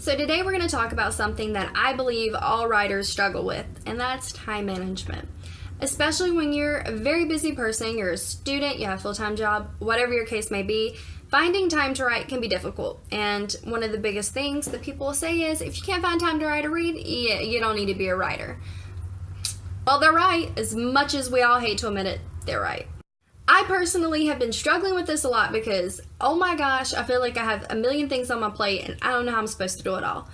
So today we're going to talk about something that I believe all writers struggle with, and that's time management. Especially when you're a very busy person, you're a student, you have a full-time job, whatever your case may be, finding time to write can be difficult. And one of the biggest things that people will say is, if you can't find time to write or read, you don't need to be a writer. Well, they're right. As much as we all hate to admit it, they're right. I personally have been struggling with this a lot because, oh my gosh, I feel like I have a million things on my plate and I don't know how I'm supposed to do it all.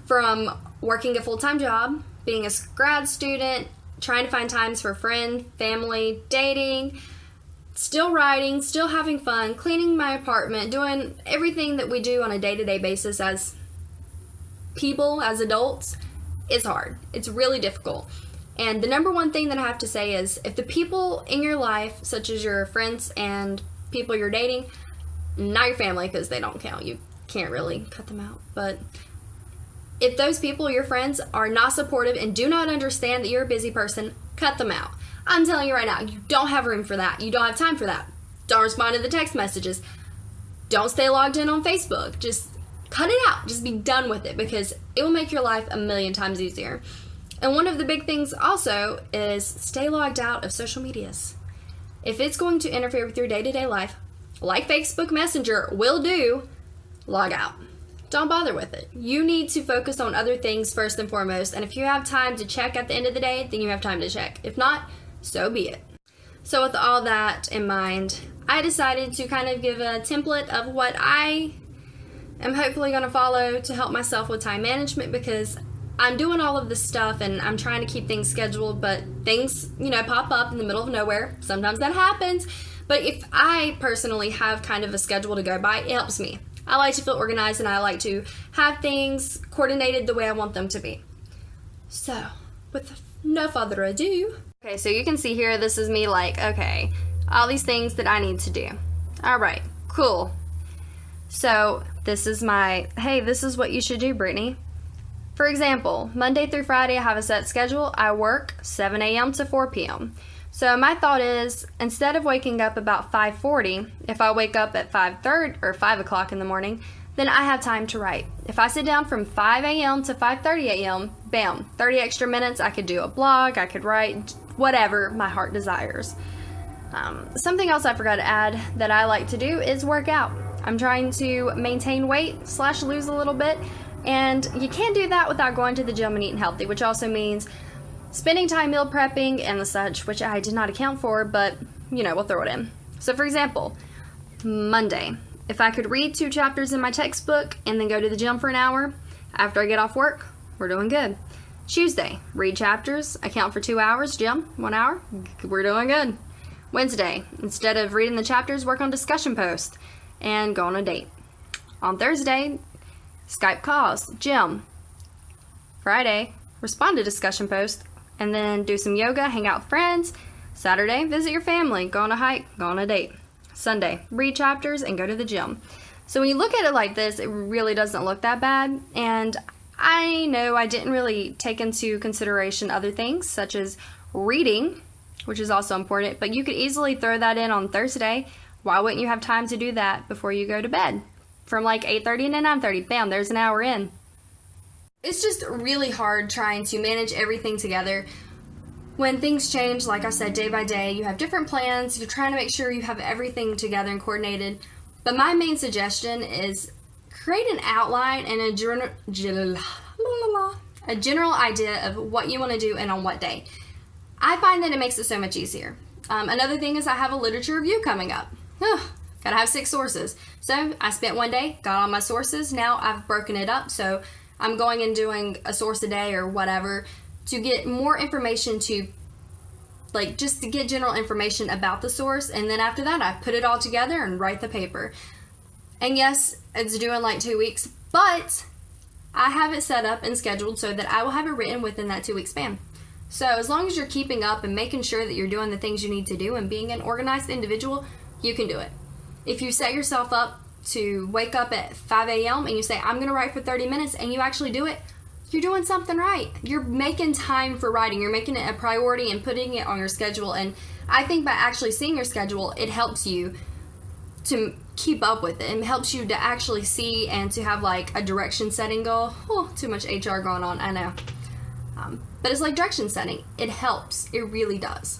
From working a full-time job, being a grad student, trying to find times for friends, family, dating, still writing, still having fun, cleaning my apartment, doing everything that we do on a day-to-day basis as people, as adults, is hard. It's really difficult. And the number one thing that I have to say is, if the people in your life, such as your friends and people you're dating, not your family because they don't count, you can't really cut them out, but if those people, your friends, are not supportive and do not understand that you're a busy person, cut them out. I'm telling you right now, you don't have room for that. You don't have time for that. Don't respond to the text messages. Don't stay logged in on Facebook. Just cut it out. Just be done with it because it will make your life a million times easier. And one of the big things also is stay logged out of social medias. If it's going to interfere with your day-to-day life, like Facebook Messenger will do, log out. Don't bother with it. You need to focus on other things first and foremost, and if you have time to check at the end of the day, then you have time to check. If not, so be it. So with all that in mind, I decided to kind of give a template of what I am hopefully going to follow to help myself with time management, because I'm doing all of this stuff and I'm trying to keep things scheduled, but things, pop up in the middle of nowhere. Sometimes that happens. But if I personally have kind of a schedule to go by, it helps me. I like to feel organized and I like to have things coordinated the way I want them to be. So, with no further ado. Okay, so you can see here, this is me okay, all these things that I need to do. All right, cool. So, this is this is what you should do, Brittany. For example, Monday through Friday, I have a set schedule. I work 7 a.m. to 4 p.m. So my thought is, instead of waking up about 5:40, if I wake up at 5:30 or 5 o'clock in the morning, then I have time to write. If I sit down from 5 a.m. to 5:30 a.m., bam, 30 extra minutes, I could do a blog, I could write, whatever my heart desires. Something else I forgot to add that I like to do is work out. I'm trying to maintain weight / lose a little bit. And you can't do that without going to the gym and eating healthy, which also means spending time meal prepping and the such, which I did not account for, but, we'll throw it in. So, for example, Monday, if I could read 2 chapters in my textbook and then go to the gym for an hour after I get off work, we're doing good. Tuesday, read chapters, account for 2 hours, gym, 1 hour, we're doing good. Wednesday, instead of reading the chapters, work on discussion posts and go on a date. On Thursday, Skype calls, gym. Friday, respond to discussion posts, and then do some yoga, hang out with friends. Saturday, visit your family, go on a hike, go on a date. Sunday, read chapters and go to the gym. So when you look at it like this, it really doesn't look that bad. And I know I didn't really take into consideration other things, such as reading, which is also important, but you could easily throw that in on Thursday. Why wouldn't you have time to do that before you go to bed? From 8:30 to 9:30, bam, there's an hour in. It's just really hard trying to manage everything together. When things change, like I said, day by day, you have different plans, you're trying to make sure you have everything together and coordinated. But my main suggestion is create an outline and a general idea of what you want to do and on what day. I find that it makes it so much easier. Another thing is I have a literature review coming up. Gotta have 6 sources. So I spent one day, got all my sources. Now I've broken it up. So I'm going and doing a source a day or whatever to get more information just to get general information about the source. And then after that, I put it all together and write the paper. And yes, it's due in 2 weeks, but I have it set up and scheduled so that I will have it written within that 2-week span. So as long as you're keeping up and making sure that you're doing the things you need to do and being an organized individual, you can do it. If you set yourself up to wake up at 5 a.m. and you say, I'm going to write for 30 minutes, and you actually do it, you're doing something right. You're making time for writing. You're making it a priority and putting it on your schedule. And I think by actually seeing your schedule, it helps you to keep up with it. It helps you to actually see and to have like a direction setting goal. Oh, too much HR going on, I know. But it's like direction setting. It helps. It really does.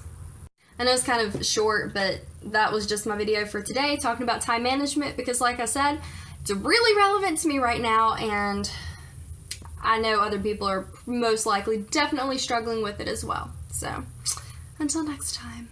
I know it's kind of short, but that was just my video for today, talking about time management, because like I said, it's really relevant to me right now, and I know other people are most likely definitely struggling with it as well. So, until next time.